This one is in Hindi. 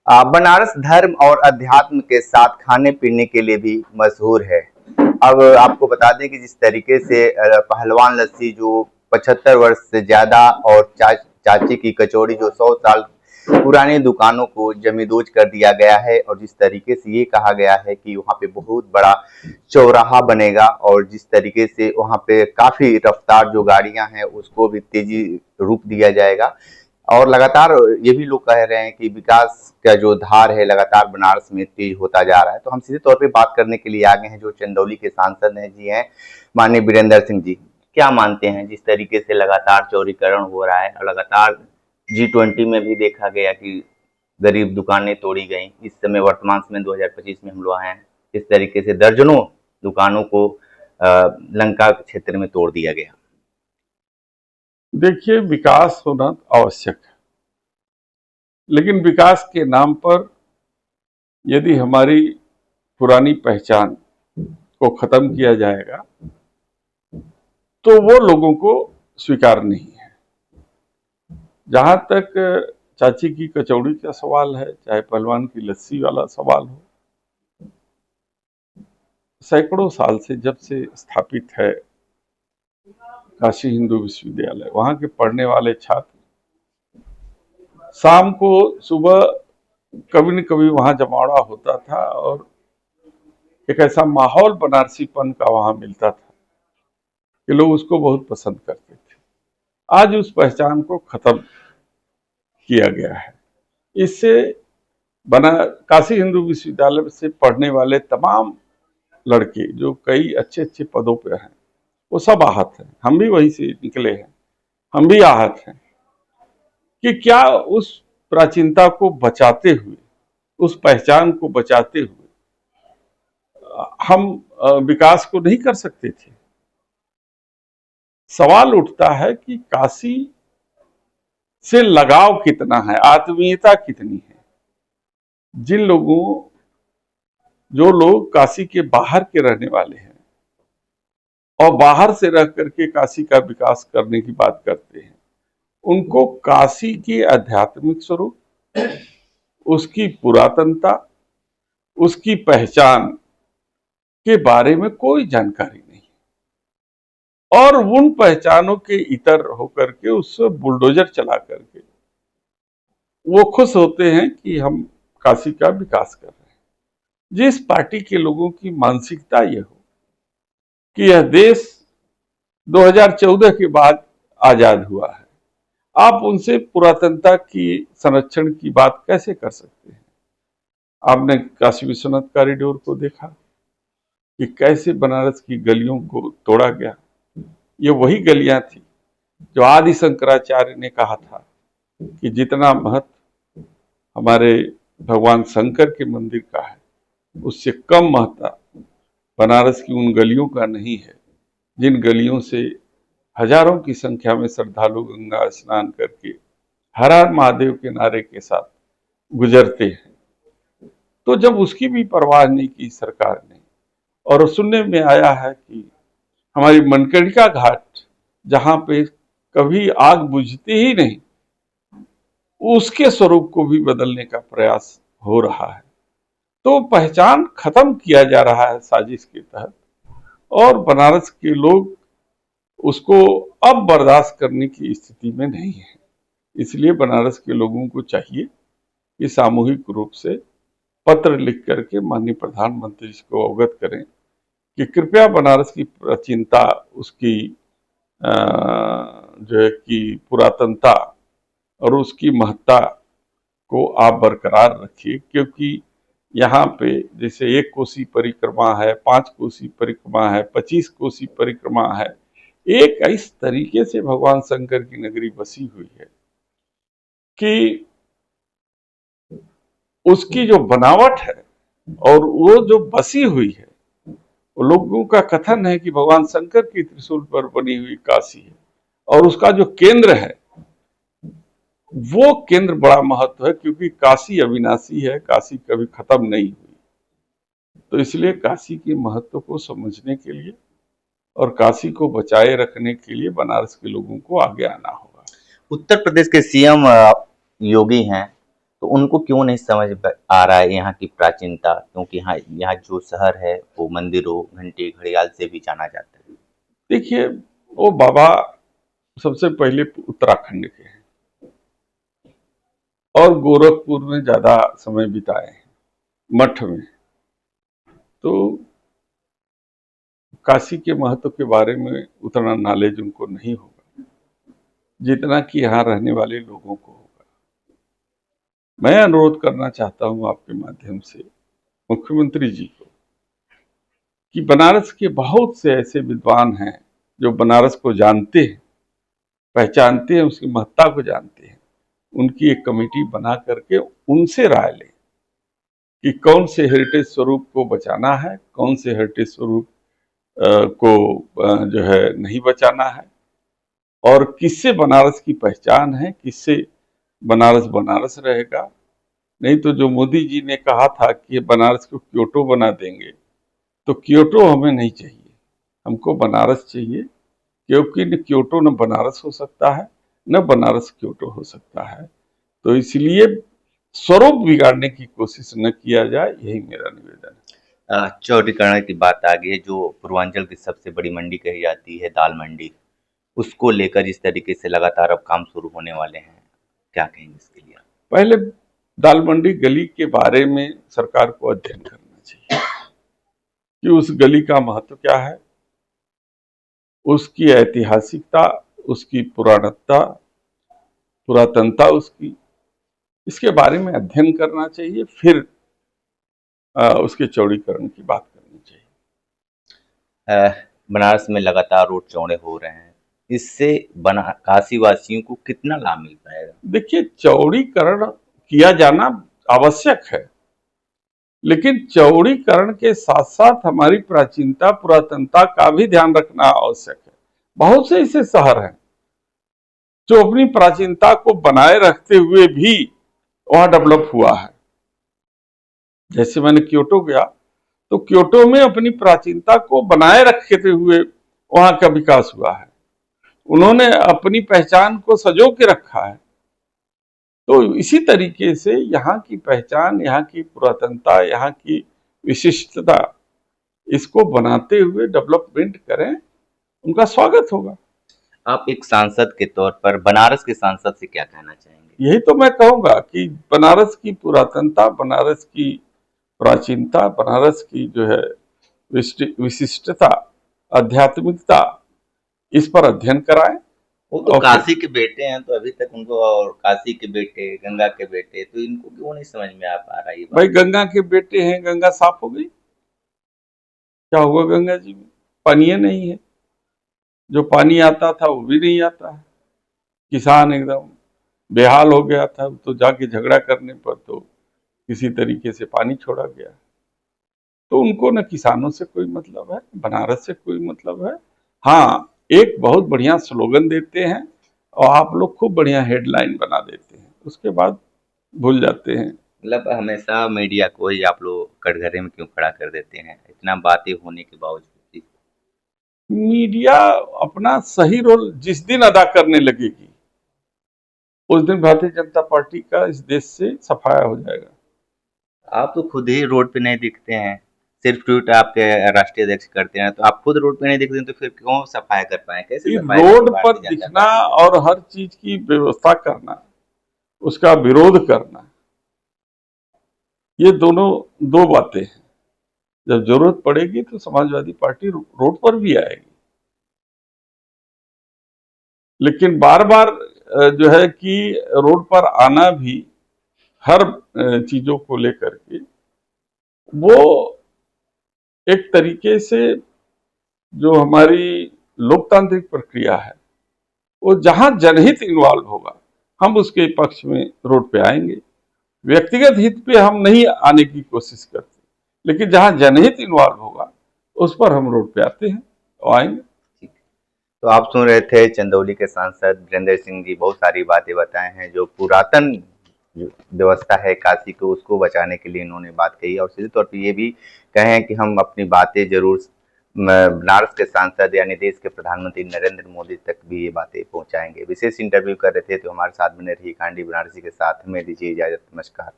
बनारस धर्म और अध्यात्म के साथ खाने पीने के लिए भी मशहूर है। अब आपको बता दें कि जिस तरीके से पहलवान लस्सी जो 75 वर्ष से ज्यादा और चाची की कचौड़ी जो 100 साल पुरानी दुकानों को जमींदोज कर दिया गया है, और जिस तरीके से ये कहा गया है कि वहाँ पे बहुत बड़ा चौराहा बनेगा, और जिस तरीके से वहाँ पे काफी रफ्तार जो गाड़ियां हैं उसको भी तेजी रूप दिया जाएगा। और लगातार ये भी लोग कह रहे हैं कि विकास का जो धार है लगातार बनारस में तेज होता जा रहा है। तो हम सीधे तौर पे बात करने के लिए आगे हैं जो चंदौली के सांसद हैं, जी हैं माननीय वीरेंद्र सिंह जी। क्या मानते हैं जिस तरीके से लगातार चौड़ीकरण हो रहा है और लगातार G20 में भी देखा गया कि गरीब दुकानें तोड़ी गई, इस समय वर्तमान समय 2025 में हम लोग आए हैं, इस तरीके से दर्जनों दुकानों को लंका क्षेत्र में तोड़ दिया गया। देखिए, विकास होना आवश्यक है, लेकिन विकास के नाम पर यदि हमारी पुरानी पहचान को खत्म किया जाएगा तो वो लोगों को स्वीकार नहीं है। जहां तक चाची की कचौड़ी का सवाल है, चाहे पहलवान की लस्सी वाला सवाल हो, सैकड़ों साल से जब से स्थापित है काशी हिंदू विश्वविद्यालय, वहां के पढ़ने वाले छात्र शाम को सुबह कभी न कभी वहां जमावड़ा होता था और एक ऐसा माहौल बनारसीपन का वहां मिलता था कि लोग उसको बहुत पसंद करते थे। आज उस पहचान को खत्म किया गया है। इससे बना काशी हिंदू विश्वविद्यालय से पढ़ने वाले तमाम लड़के जो कई अच्छे अच्छे पदों पे हैं, वो सब आहत हैं। हम भी वहीं से निकले हैं, हम भी आहत हैं कि क्या उस प्राचीनता को बचाते हुए, उस पहचान को बचाते हुए हम विकास को नहीं कर सकते थे। सवाल उठता है कि काशी से लगाव कितना है, आत्मीयता कितनी है। जो लोग काशी के बाहर के रहने वाले हैं और बाहर से रह करके काशी का विकास करने की बात करते हैं, उनको काशी की आध्यात्मिक स्वरूप, उसकी पुरातनता, उसकी पहचान के बारे में कोई जानकारी नहीं, और उन पहचानों के इतर होकर के उससे बुलडोजर चला करके वो खुश होते हैं कि हम काशी का विकास कर रहे हैं। जिस पार्टी के लोगों की मानसिकता यह हो कि यह देश 2014 के बाद आजाद हुआ है, आप उनसे पुरातनता की संरक्षण की बात कैसे कर सकते हैं? आपने काशी विश्वनाथ कॉरिडोर को देखा कि कैसे बनारस की गलियों को तोड़ा गया। ये वही गलियां थी जो आदि शंकराचार्य ने कहा था कि जितना महत्व हमारे भगवान शंकर के मंदिर का है, उससे कम महत्व बनारस की उन गलियों का नहीं है जिन गलियों से हजारों की संख्या में श्रद्धालु गंगा स्नान करके हर हर महादेव के नारे के साथ गुजरते हैं। तो जब उसकी भी परवाह नहीं की सरकार ने, और सुनने में आया है कि हमारी मनकड़िका घाट जहां पे कभी आग बुझती ही नहीं, उसके स्वरूप को भी बदलने का प्रयास हो रहा है, तो पहचान खत्म किया जा रहा है साजिश के तहत, और बनारस के लोग उसको अब बर्दाश्त करने की स्थिति में नहीं है। इसलिए बनारस के लोगों को चाहिए कि सामूहिक रूप से पत्र लिख करके माननीय प्रधानमंत्री जी को अवगत करें कि कृपया बनारस की प्राचीनता, उसकी जो है कि पुरातनता और उसकी महत्ता को आप बरकरार रखिए, क्योंकि यहाँ पे जैसे 1 कोसी परिक्रमा है, 5 कोसी परिक्रमा है, 25 कोसी परिक्रमा है, एक इस तरीके से भगवान शंकर की नगरी बसी हुई है कि उसकी जो बनावट है और वो जो बसी हुई है, लोगों का कथन है कि भगवान शंकर की त्रिशूल पर बनी हुई काशी है, और उसका जो केंद्र है वो केंद्र बड़ा महत्व है, क्योंकि काशी अविनाशी है, काशी कभी खत्म नहीं हुई। तो इसलिए काशी के महत्व को समझने के लिए और काशी को बचाए रखने के लिए बनारस के लोगों को आगे आना होगा। उत्तर प्रदेश के CM योगी हैं, तो उनको क्यों नहीं समझ आ रहा है यहाँ की प्राचीनता, क्योंकि यहाँ यहाँ जो शहर है वो मंदिरों, घंटी, घड़ियाल से भी जाना जाता है। देखिए, वो बाबा सबसे पहले उत्तराखंड के हैं और गोरखपुर में ज्यादा समय बिताए हैं, मठ में। तो काशी के महत्व के बारे में उतना नॉलेज उनको नहीं होगा जितना कि यहाँ रहने वाले लोगों को होगा। मैं अनुरोध करना चाहता हूँ आपके माध्यम से मुख्यमंत्री जी को कि बनारस के बहुत से ऐसे विद्वान हैं जो बनारस को जानते हैं, पहचानते हैं, उसकी महत्ता को जानते हैं। उनकी एक कमेटी बना करके उनसे राय लें कि कौन से हेरिटेज स्वरूप को बचाना है, कौन से हेरिटेज स्वरूप को जो है नहीं बचाना है, और किससे बनारस की पहचान है, किससे बनारस बनारस रहेगा। नहीं तो जो मोदी जी ने कहा था कि बनारस को क्योटो बना देंगे, तो क्योटो हमें नहीं चाहिए, हमको बनारस चाहिए, क्योंकि न क्योटो न बनारस हो सकता है, न बनारस क्योटो हो सकता है। तो इसलिए स्वरूप बिगाड़ने की कोशिश न किया जाए, यही मेरा निवेदन है। चौड़ीकरण की बात आ गई है, जो पूर्वांचल की सबसे बड़ी मंडी कही जाती है दाल मंडी, उसको लेकर इस तरीके से लगातार अब काम शुरू होने वाले हैं, क्या कहेंगे इसके लिए? पहले दाल मंडी गली के बारे में सरकार को अध्ययन करना चाहिए कि उस गली का महत्व क्या है, उसकी ऐतिहासिकता, उसकी पुरातनता उसकी, इसके बारे में अध्ययन करना चाहिए, फिर उसके चौड़ीकरण की बात करनी चाहिए। बनारस में लगातार रोड चौड़े हो रहे हैं, इससे काशी वासियों को कितना लाभ मिल पाएगा? देखिए, चौड़ीकरण किया जाना आवश्यक है, लेकिन चौड़ीकरण के साथ साथ हमारी प्राचीनता, पुरातनता का भी ध्यान रखना आवश्यक है। बहुत से ऐसे शहर हैं जो अपनी प्राचीनता को बनाए रखते हुए भी वहां डेवलप हुआ है। जैसे मैंने क्योटो गया, तो क्योटो में अपनी प्राचीनता को बनाए रखते हुए वहां का विकास हुआ है। उन्होंने अपनी पहचान को सजो के रखा है। तो इसी तरीके से यहाँ की पहचान, यहाँ की पुरातनता, यहाँ की विशिष्टता, इसको बनाते हुए डेवलपमेंट करें, उनका स्वागत होगा। आप एक सांसद के तौर पर बनारस के सांसद से क्या कहना चाहेंगे? यही तो मैं कहूंगा कि बनारस की पुरातनता, बनारस की प्राचीनता, बनारस की जो है विशिष्टता, आध्यात्मिकता, इस पर अध्ययन कराएं। वो तो काशी के बेटे हैं, तो अभी तक उनको, और काशी के बेटे, गंगा के बेटे, तो इनको क्यों नहीं समझ में आ पा रहा है? भाई, गंगा के बेटे हैं, गंगा साफ हो गई, क्या हुआ गंगा जी में? पानी नहीं है, जो पानी आता था वो भी नहीं आता है। किसान एकदम बेहाल हो गया था, तो जाके झगड़ा करने पर तो किसी तरीके से पानी छोड़ा गया। तो उनको न किसानों से कोई मतलब है, बनारस से कोई मतलब है। हाँ, एक बहुत बढ़िया स्लोगन देते हैं और आप लोग खूब बढ़िया हेडलाइन बना देते हैं, उसके बाद भूल जाते हैं। मतलब हमेशा मीडिया को ही आप लोग कटघरे में क्यों खड़ा कर देते हैं, इतना बातें होने के बावजूद भी? मीडिया अपना सही रोल जिस दिन अदा करने लगेगी, उस दिन भारतीय जनता पार्टी का इस देश से सफाया हो जाएगा। आप तो खुद ही रोड पे नहीं दिखते हैं, सिर्फ ट्वीट आपके राष्ट्रीय अध्यक्ष करते हैं, तो आप खुद रोड पे नहीं दिखते हैं, तो फिर क्यों सफाया कर पाए? कैसे रोड पर दिखना और हर चीज की व्यवस्था करना, उसका विरोध करना, ये दोनों दो बातें हैं। जब जरूरत पड़ेगी तो समाजवादी पार्टी रोड पर भी आएगी, लेकिन बार बार जो है कि रोड पर आना भी हर चीजों को लेकर के, वो एक तरीके से जो हमारी लोकतांत्रिक प्रक्रिया है, वो जहां जनहित इन्वॉल्व होगा, हम उसके पक्ष में रोड पे आएंगे। व्यक्तिगत हित पे हम नहीं आने की कोशिश करते, लेकिन जहां जनहित इन्वॉल्व होगा उस पर हम रोड पे आते हैं और आएंगे। तो आप सुन रहे थे चंदौली के सांसद वीरेंद्र सिंह जी, बहुत सारी बातें बताए हैं। जो पुरातन व्यवस्था है काशी को, उसको बचाने के लिए इन्होंने बात कही, और सीधे तौर पे ये भी कहे कि हम अपनी बातें जरूर बनारस के सांसद यानी देश के प्रधानमंत्री नरेंद्र मोदी तक भी ये बातें पहुंचाएंगे। विशेष इंटरव्यू कर रहे थे तो हमारे साथ बने रही कांडी बनारसी के साथ, में दीजिए इजाजत। नमस्कार।